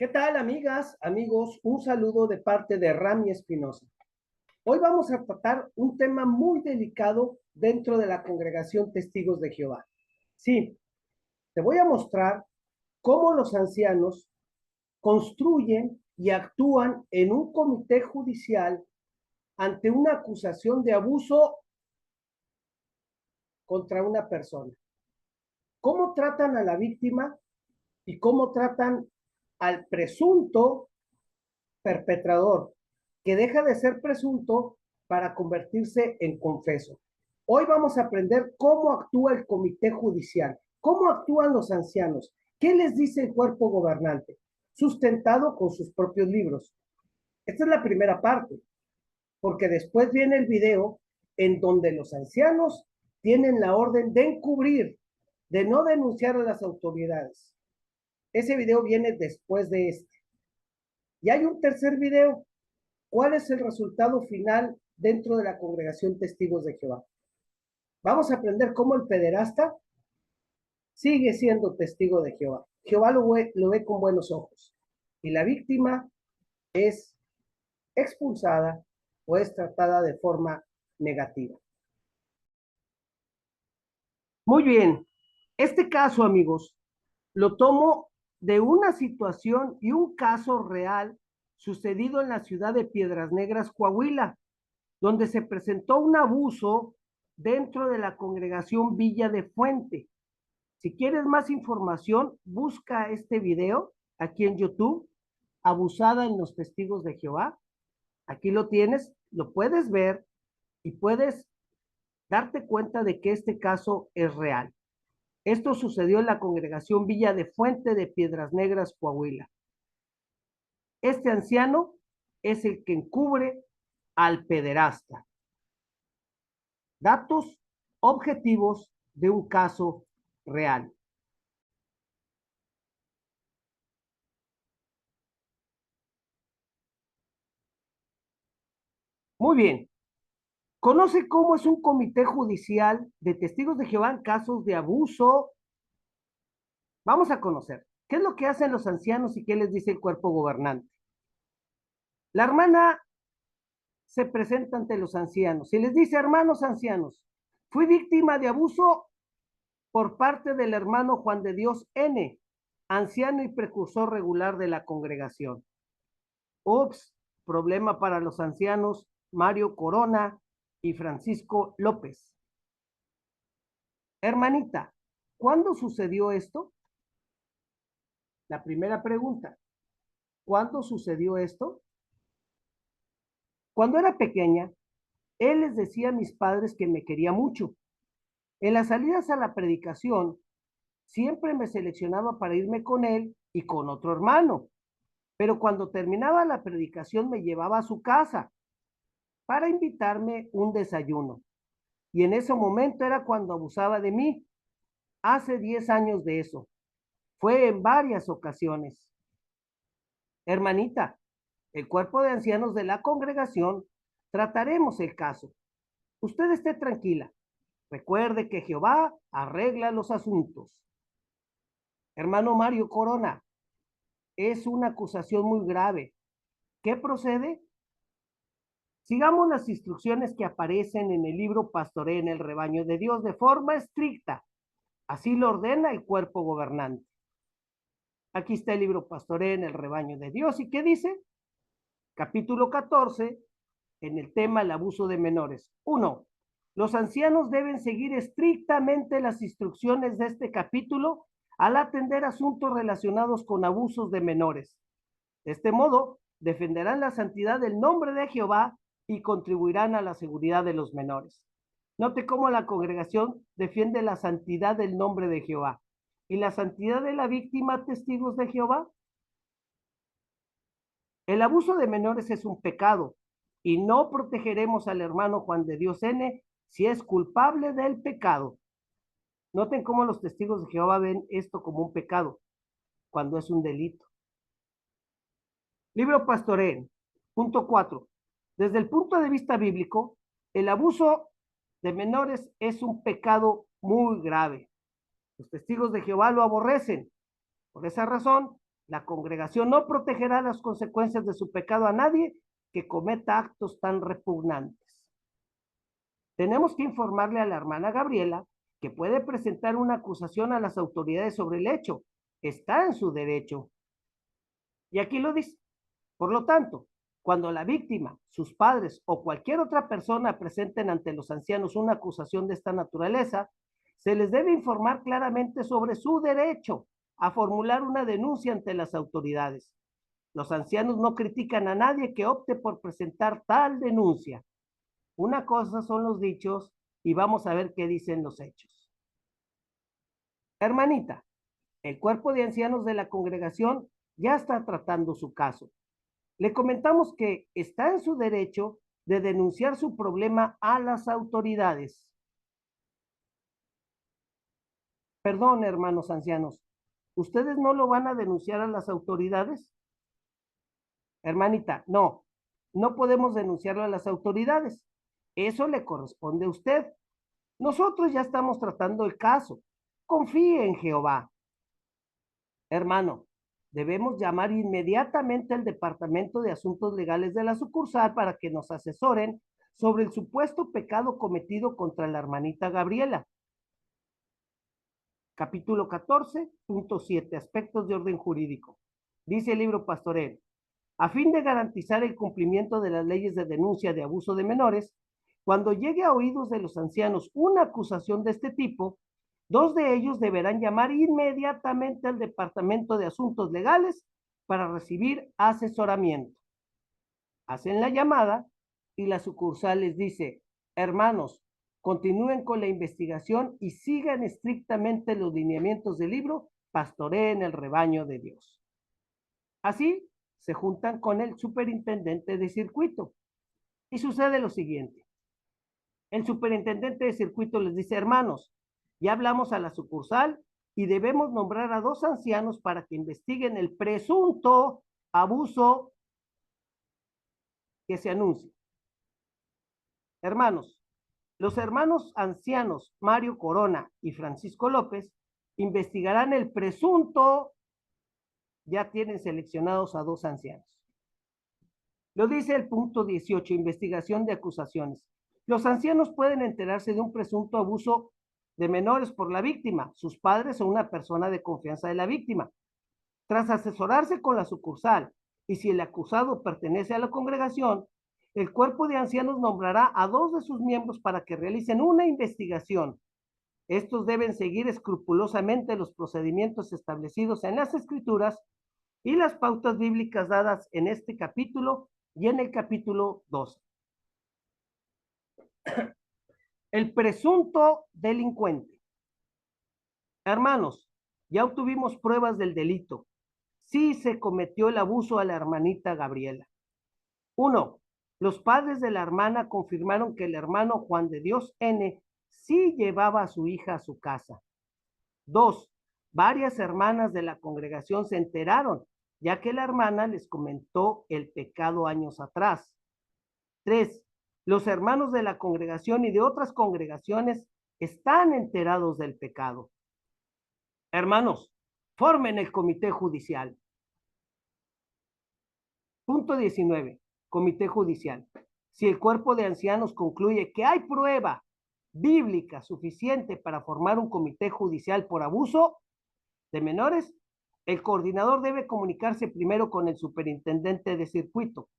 ¿Qué tal, amigas, amigos? Un saludo de parte de Rami Espinosa. Hoy vamos a tratar un tema muy delicado dentro de la congregación Testigos de Jehová. Sí, te voy a mostrar cómo los ancianos construyen y actúan en un comité judicial ante una acusación de abuso contra una persona. ¿Cómo tratan a la víctima y cómo tratan al presunto perpetrador, que deja de ser presunto para convertirse en confeso? Hoy vamos a aprender cómo actúa el comité judicial, cómo actúan los ancianos, qué les dice el cuerpo gobernante, sustentado con sus propios libros. Esta es la primera parte, porque después viene el video en donde los ancianos tienen la orden de encubrir, de no denunciar a las autoridades. Ese video viene después de este. Y hay un tercer video. ¿Cuál es el resultado final dentro de la congregación Testigos de Jehová? Vamos a aprender cómo el pederasta sigue siendo testigo de Jehová. Jehová lo ve con buenos ojos. Y la víctima es expulsada o es tratada de forma negativa. Muy bien. Este caso, amigos, lo tomo de una situación y un caso real sucedido en la ciudad de Piedras Negras, Coahuila, donde se presentó un abuso dentro de la congregación Villa de Fuente. Si quieres más información, busca este video aquí en YouTube, Abusada en los Testigos de Jehová. Aquí lo tienes, lo puedes ver y puedes darte cuenta de que este caso es real. Esto sucedió en la congregación Villa de Fuente de Piedras Negras, Coahuila. Este anciano es el que encubre al pederasta. Datos objetivos de un caso real. Muy bien. Conoce cómo es un comité judicial de testigos de Jehová en casos de abuso. Vamos a conocer qué es lo que hacen los ancianos y qué les dice el cuerpo gobernante. La hermana se presenta ante los ancianos y les dice: hermanos ancianos, fui víctima de abuso por parte del hermano Juan de Dios N., anciano y precursor regular de la congregación. Ups, problema para los ancianos Mario Corona y Francisco López. Hermanita, ¿cuándo sucedió esto? La primera pregunta, ¿cuándo sucedió esto? Cuando era pequeña, él les decía a mis padres que me quería mucho. En las salidas a la predicación, siempre me seleccionaba para irme con él y con otro hermano, pero cuando terminaba la predicación me llevaba a su casa para invitarme un desayuno. Y en ese momento era cuando abusaba de mí. Hace 10 años de eso. Fue en varias ocasiones. Hermanita, el cuerpo de ancianos de la congregación trataremos el caso. Usted esté tranquila. Recuerde que Jehová arregla los asuntos. Hermano Mario Corona, es una acusación muy grave. ¿Qué procede? Sigamos las instrucciones que aparecen en el libro Pastoré en el rebaño de Dios de forma estricta. Así lo ordena el cuerpo gobernante. Aquí está el libro Pastoré en el rebaño de Dios. ¿Y qué dice? Capítulo 14, en el tema el abuso de menores. 1. Los ancianos deben seguir estrictamente las instrucciones de este capítulo al atender asuntos relacionados con abusos de menores. De este modo, defenderán la santidad del nombre de Jehová y contribuirán a la seguridad de los menores. Note cómo la congregación defiende la santidad del nombre de Jehová y la santidad de la víctima, testigos de Jehová. El abuso de menores es un pecado y no protegeremos al hermano Juan de Dios N. si es culpable del pecado. Noten cómo los testigos de Jehová ven esto como un pecado cuando es un delito. Libro Pastoré, punto 4. Desde el punto de vista bíblico, el abuso de menores es un pecado muy grave. Los testigos de Jehová lo aborrecen. Por esa razón, La congregación no protegerá las consecuencias de su pecado a nadie que cometa actos tan repugnantes. Tenemos que informarle a la hermana Gabriela que puede presentar una acusación a las autoridades sobre el hecho. Está en su derecho. Y aquí lo dice. Por lo tanto, cuando la víctima, sus padres o cualquier otra persona presenten ante los ancianos una acusación de esta naturaleza, se les debe informar claramente sobre su derecho a formular una denuncia ante las autoridades. Los ancianos no critican a nadie que opte por presentar tal denuncia. Una cosa son los dichos y vamos a ver qué dicen los hechos. Hermanita, el cuerpo de ancianos de la congregación ya está tratando su caso. Le comentamos que está en su derecho de denunciar su problema a las autoridades. Perdón, hermanos ancianos, ¿ustedes no lo van a denunciar a las autoridades? Hermanita, no, no podemos denunciarlo a las autoridades. Eso le corresponde a usted. Nosotros ya estamos tratando el caso. Confíe en Jehová. Hermano, debemos llamar inmediatamente al Departamento de Asuntos Legales de la sucursal para que nos asesoren sobre el supuesto pecado cometido contra la hermanita Gabriela. Capítulo 14.7, aspectos de orden jurídico. Dice el libro pastoril, a fin de garantizar el cumplimiento de las leyes de denuncia de abuso de menores, cuando llegue a oídos de los ancianos una acusación de este tipo, dos de ellos deberán llamar inmediatamente al Departamento de Asuntos Legales para recibir asesoramiento. Hacen la llamada y la sucursal les dice, hermanos, continúen con la investigación y sigan estrictamente los lineamientos del libro, pastoreen el rebaño de Dios. Así se juntan con el superintendente de circuito y sucede lo siguiente. El superintendente de circuito les dice, hermanos, ya hablamos a la sucursal y debemos nombrar a dos ancianos para que investiguen el presunto abuso que se anuncia. Hermanos, los hermanos ancianos Mario Corona y Francisco López investigarán el presunto, ya tienen seleccionados a dos ancianos. Lo dice el punto 18, investigación de acusaciones. Los ancianos pueden enterarse de un presunto abuso de menores por la víctima, sus padres o una persona de confianza de la víctima. Tras asesorarse con la sucursal y si el acusado pertenece a la congregación, el cuerpo de ancianos nombrará a dos de sus miembros para que realicen una investigación. Estos deben seguir escrupulosamente los procedimientos establecidos en las Escrituras y las pautas bíblicas dadas en este capítulo y en el capítulo 12. El presunto delincuente. Hermanos, ya obtuvimos pruebas del delito. Sí se cometió el abuso a la hermanita Gabriela. 1. Los padres de la hermana confirmaron que el hermano Juan de Dios N. sí llevaba a su hija a su casa. 2. Varias hermanas de la congregación se enteraron, ya que la hermana les comentó el pecado años atrás. 3. Los hermanos de la congregación y de otras congregaciones están enterados del pecado. Hermanos, formen el comité judicial. Punto 19. Comité judicial. Si el cuerpo de ancianos concluye que hay prueba bíblica suficiente para formar un comité judicial por abuso de menores, el coordinador debe comunicarse primero con el superintendente de circuito.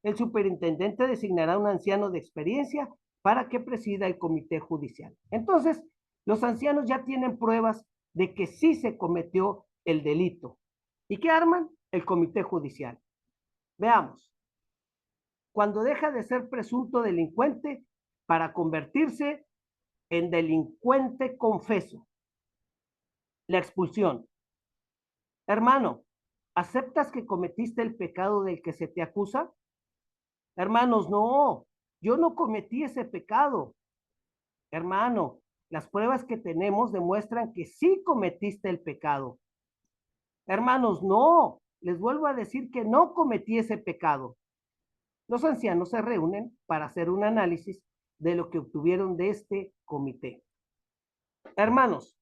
El superintendente designará un anciano de experiencia para que presida el comité judicial. Entonces, los ancianos ya tienen pruebas de que sí se cometió el delito. ¿Y qué arman? El comité judicial. Veamos. Cuando deja de ser presunto delincuente para convertirse en delincuente confeso. La expulsión. Hermano, ¿aceptas que cometiste el pecado del que se te acusa? Hermanos, no, yo no cometí ese pecado. Hermano, las pruebas que tenemos demuestran que sí cometiste el pecado. Hermanos, no, les vuelvo a decir que no cometí ese pecado. Los ancianos se reúnen para hacer un análisis de lo que obtuvieron de este comité. Hermanos,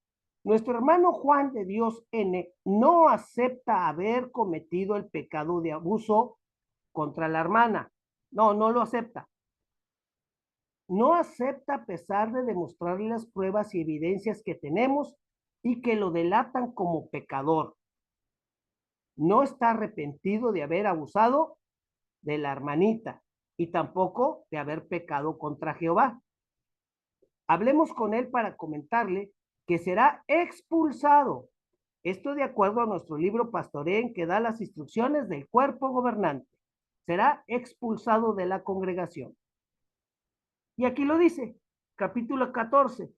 Nuestro hermano Juan de Dios N no acepta haber cometido el pecado de abuso contra la hermana. No, no lo acepta. No acepta a pesar de demostrarle las pruebas y evidencias que tenemos y que lo delatan como pecador. No está arrepentido de haber abusado de la hermanita y tampoco de haber pecado contra Jehová. Hablemos con él para comentarle que será expulsado. Esto de acuerdo a nuestro libro Pastorén, que da las instrucciones del cuerpo gobernante. Será expulsado de la congregación. Y aquí lo dice, capítulo 14.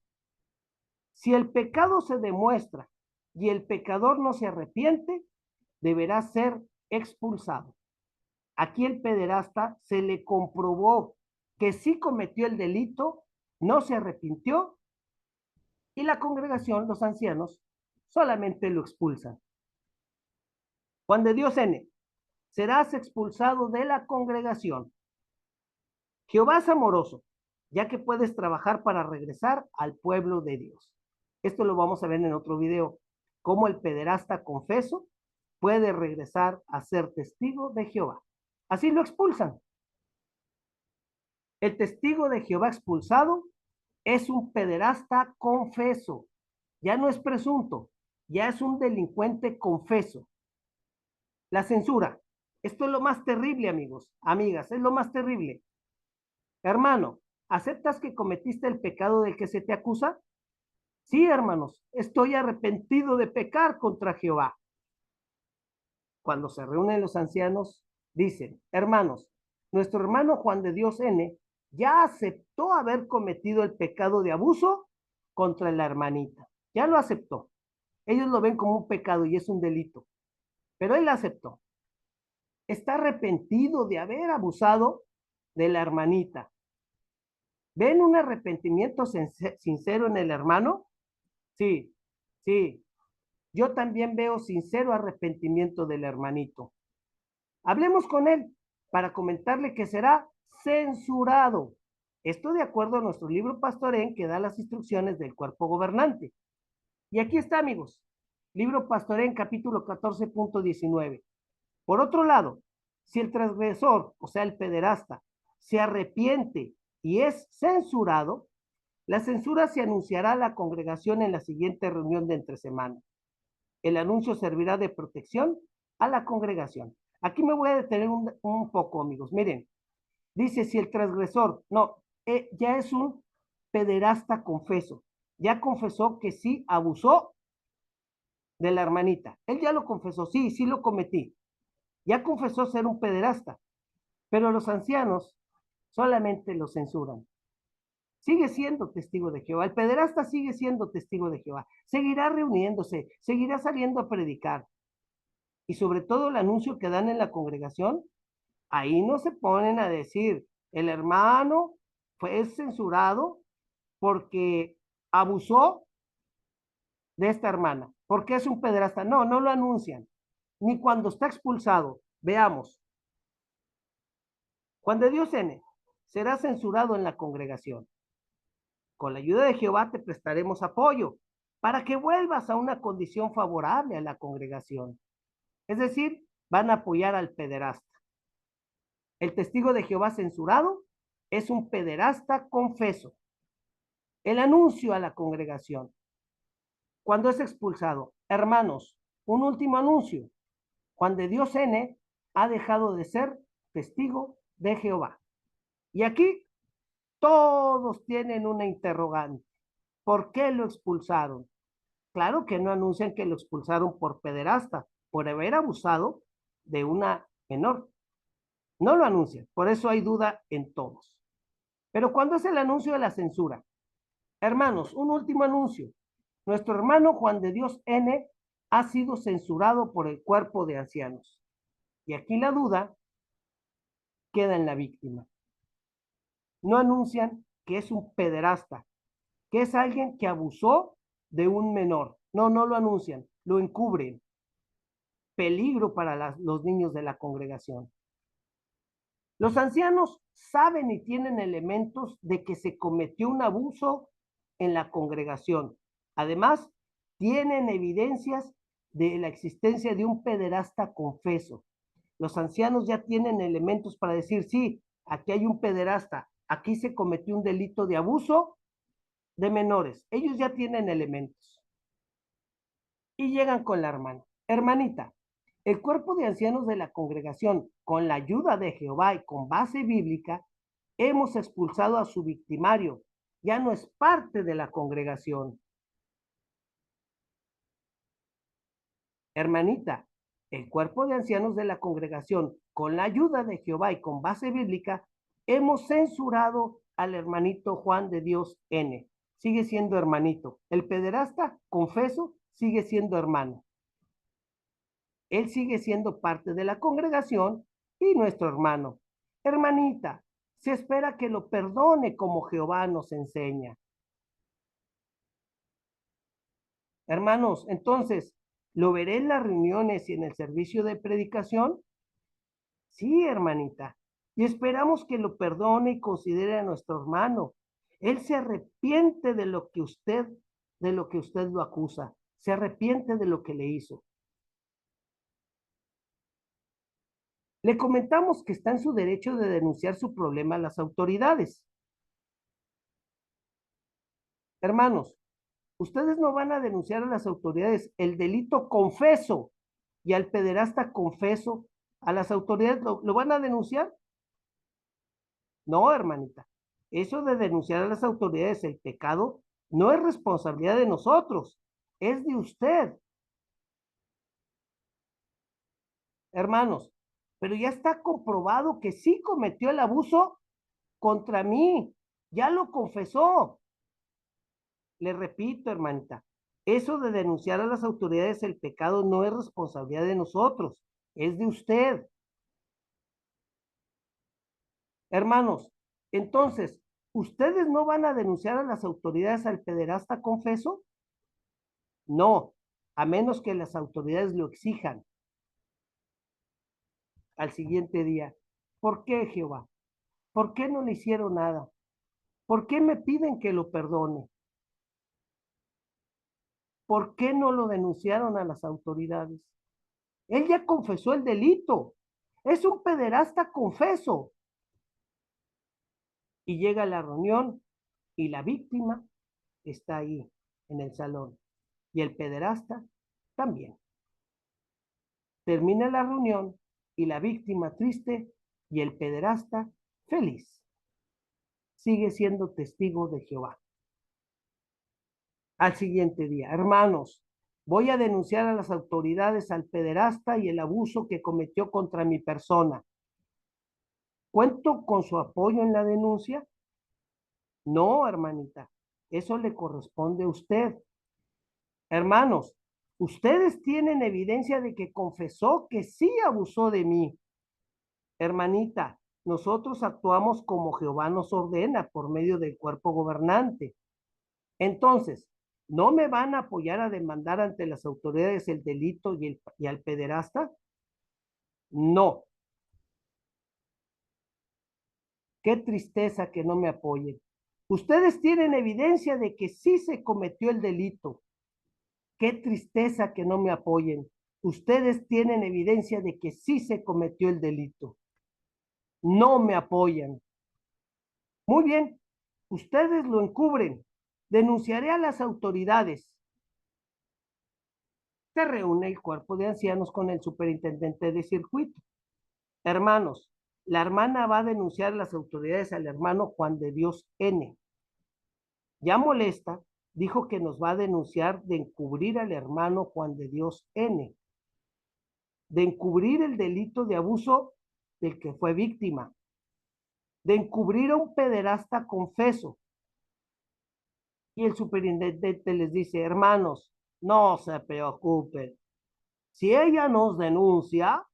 Si el pecado se demuestra y el pecador no se arrepiente, deberá ser expulsado. Aquí el pederasta se le comprobó que sí cometió el delito, no se arrepintió y la congregación, los ancianos, solamente lo expulsan. Juan de Dios N, serás expulsado de la congregación. Jehová es amoroso, ya que puedes trabajar para regresar al pueblo de Dios. Esto lo vamos a ver en otro video, cómo el pederasta confeso puede regresar a ser testigo de Jehová. Así lo expulsan. El testigo de Jehová expulsado es un pederasta confeso. Ya no es presunto, ya es un delincuente confeso. La censura. Esto es lo más terrible, amigos, amigas, es lo más terrible. Hermano, ¿aceptas que cometiste el pecado del que se te acusa? Sí, hermanos, estoy arrepentido de pecar contra Jehová. Cuando se reúnen los ancianos, dicen, hermanos, nuestro hermano Juan de Dios N ya aceptó haber cometido el pecado de abuso contra la hermanita. Ya lo aceptó. Ellos lo ven como un pecado y es un delito. Pero él aceptó. Está arrepentido de haber abusado de la hermanita. ¿Ven un arrepentimiento sincero en el hermano? Sí, sí. Yo también veo sincero arrepentimiento del hermanito. Hablemos con él para comentarle que será censurado. Esto de acuerdo a nuestro libro Pastorén, que da las instrucciones del cuerpo gobernante. Y aquí está, amigos. Libro Pastorén, capítulo 14.19. Por otro lado, si el transgresor, o sea, el pederasta, se arrepiente y es censurado, la censura se anunciará a la congregación en la siguiente reunión de entre semana. El anuncio servirá de protección a la congregación. Aquí me voy a detener un poco, amigos. Miren, dice si el transgresor, no, ya es un pederasta confeso. Ya confesó que sí abusó de la hermanita. Él ya lo confesó, sí, sí lo cometí. Ya confesó ser un pederasta, pero los ancianos solamente lo censuran. Sigue siendo testigo de Jehová. El pederasta sigue siendo testigo de Jehová. Seguirá reuniéndose, seguirá saliendo a predicar. Y sobre todo el anuncio que dan en la congregación, ahí no se ponen a decir, el hermano fue censurado porque abusó de esta hermana, porque es un pederasta. No, no lo anuncian, ni cuando está expulsado. Veamos. Juan de Dios N será censurado en la congregación. Con la ayuda de Jehová te prestaremos apoyo para que vuelvas a una condición favorable a la congregación. Es decir, van a apoyar al pederasta. El testigo de Jehová censurado es un pederasta confeso. El anuncio a la congregación. Cuando es expulsado, hermanos, un último anuncio. Juan de Dios N ha dejado de ser testigo de Jehová. Y aquí todos tienen una interrogante. ¿Por qué lo expulsaron? Claro que no anuncian que lo expulsaron por pederasta, por haber abusado de una menor. No lo anuncian, por eso hay duda en todos. Pero cuando es el anuncio de la censura, hermanos, un último anuncio. Nuestro hermano Juan de Dios N ha sido censurado por el cuerpo de ancianos. Y aquí la duda queda en la víctima. No anuncian que es un pederasta, que es alguien que abusó de un menor. No, no lo anuncian, lo encubren. Peligro para los niños de la congregación. Los ancianos saben y tienen elementos de que se cometió un abuso en la congregación. Además, tienen evidencias de la existencia de un pederasta confeso. Los ancianos ya tienen elementos para decir, sí, aquí hay un pederasta, aquí se cometió un delito de abuso de menores. Ellos ya tienen elementos. Y llegan con la hermana. Hermanita, el cuerpo de ancianos de la congregación, con la ayuda de Jehová y con base bíblica, hemos expulsado a su victimario. Ya no es parte de la congregación. Hermanita, el cuerpo de ancianos de la congregación, con la ayuda de Jehová y con base bíblica, hemos censurado al hermanito Juan de Dios N. Sigue siendo hermanito. El pederasta, confeso, sigue siendo hermano. Él sigue siendo parte de la congregación y nuestro hermano. Hermanita, se espera que lo perdone como Jehová nos enseña. Hermanos, entonces, ¿lo veré en las reuniones y en el servicio de predicación? Sí, hermanita. Y esperamos que lo perdone y considere a nuestro hermano. Él se arrepiente de lo que usted lo acusa. Se arrepiente de lo que le hizo. Le comentamos que está en su derecho de denunciar su problema a las autoridades. Hermanos, ustedes no van a denunciar a las autoridades el delito confeso y al pederasta confeso. ¿A las autoridades lo van a denunciar? No, hermanita. Eso de denunciar a las autoridades el pecado no es responsabilidad de nosotros, es de usted, hermanos. Pero ya está comprobado que sí cometió el abuso contra mí, ya lo confesó. Le repito, hermanita, eso de denunciar a las autoridades el pecado no es responsabilidad de nosotros, es de usted. Hermanos, entonces, ¿ustedes no van a denunciar a las autoridades al pederasta confeso? No, a menos que las autoridades lo exijan. Al siguiente día, ¿por qué, Jehová? ¿Por qué no le hicieron nada? ¿Por qué me piden que lo perdone? ¿Por qué no lo denunciaron a las autoridades? Él ya confesó el delito. Es un pederasta confeso. Y llega la reunión y la víctima está ahí en el salón. Y el pederasta también. Termina la reunión y la víctima triste y el pederasta feliz. Sigue siendo testigo de Jehová. Al siguiente día, hermanos, voy a denunciar a las autoridades al pederasta y el abuso que cometió contra mi persona. ¿Cuento con su apoyo en la denuncia? No, hermanita, eso le corresponde a usted. Hermanos, ustedes tienen evidencia de que confesó que sí abusó de mí. Hermanita, nosotros actuamos como Jehová nos ordena por medio del cuerpo gobernante. Entonces, ¿no me van a apoyar a demandar ante las autoridades el delito y al pederasta? No. Qué tristeza que no me apoyen. Ustedes tienen evidencia de que sí se cometió el delito. Qué tristeza que no me apoyen. Ustedes tienen evidencia de que sí se cometió el delito. No me apoyan. Muy bien, ustedes lo encubren. Denunciaré a las autoridades. Se reúne el cuerpo de ancianos con el superintendente de circuito. Hermanos, la hermana va a denunciar a las autoridades al hermano Juan de Dios N. Ya molesta, dijo que nos va a denunciar de encubrir al hermano Juan de Dios N. De encubrir el delito de abuso del que fue víctima. De encubrir a un pederasta confeso. Y el superintendente les dice, hermanos, no se preocupen. Si ella nos denuncia,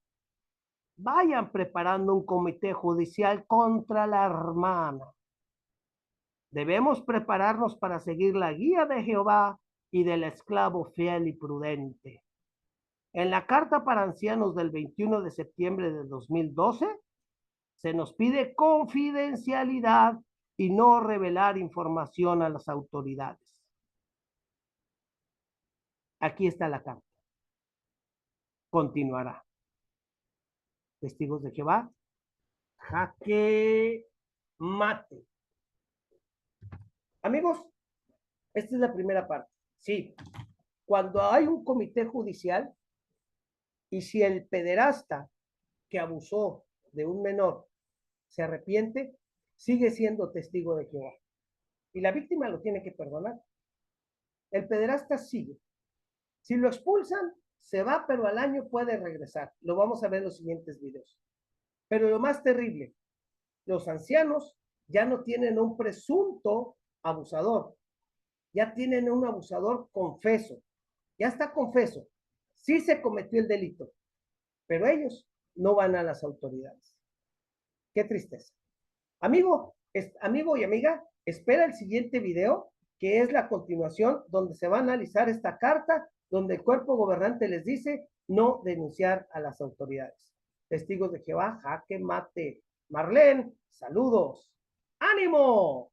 vayan preparando un comité judicial contra la hermana. Debemos prepararnos para seguir la guía de Jehová y del esclavo fiel y prudente. En la carta para ancianos del 21 de septiembre de 2012, se nos pide confidencialidad y no revelar información a las autoridades. Aquí está la carta. Continuará. Testigos de Jehová, jaque mate. Amigos, esta es la primera parte. Sí, cuando hay un comité judicial y si el pederasta que abusó de un menor se arrepiente, sigue siendo testigo de Jehová. Y la víctima lo tiene que perdonar. El pederasta sigue. Si lo expulsan, se va, pero al año puede regresar. Lo vamos a ver en los siguientes videos. Pero lo más terrible, los ancianos ya no tienen un presunto abusador, ya tienen un abusador confeso, ya está confeso, sí se cometió el delito, pero ellos no van a las autoridades. Qué tristeza. Amigo y amiga, espera el siguiente video, que es la continuación, donde se va a analizar esta carta, donde el cuerpo gobernante les dice no denunciar a las autoridades. Testigos de Jehová, jaque mate. Marlene, saludos. ¡Ánimo!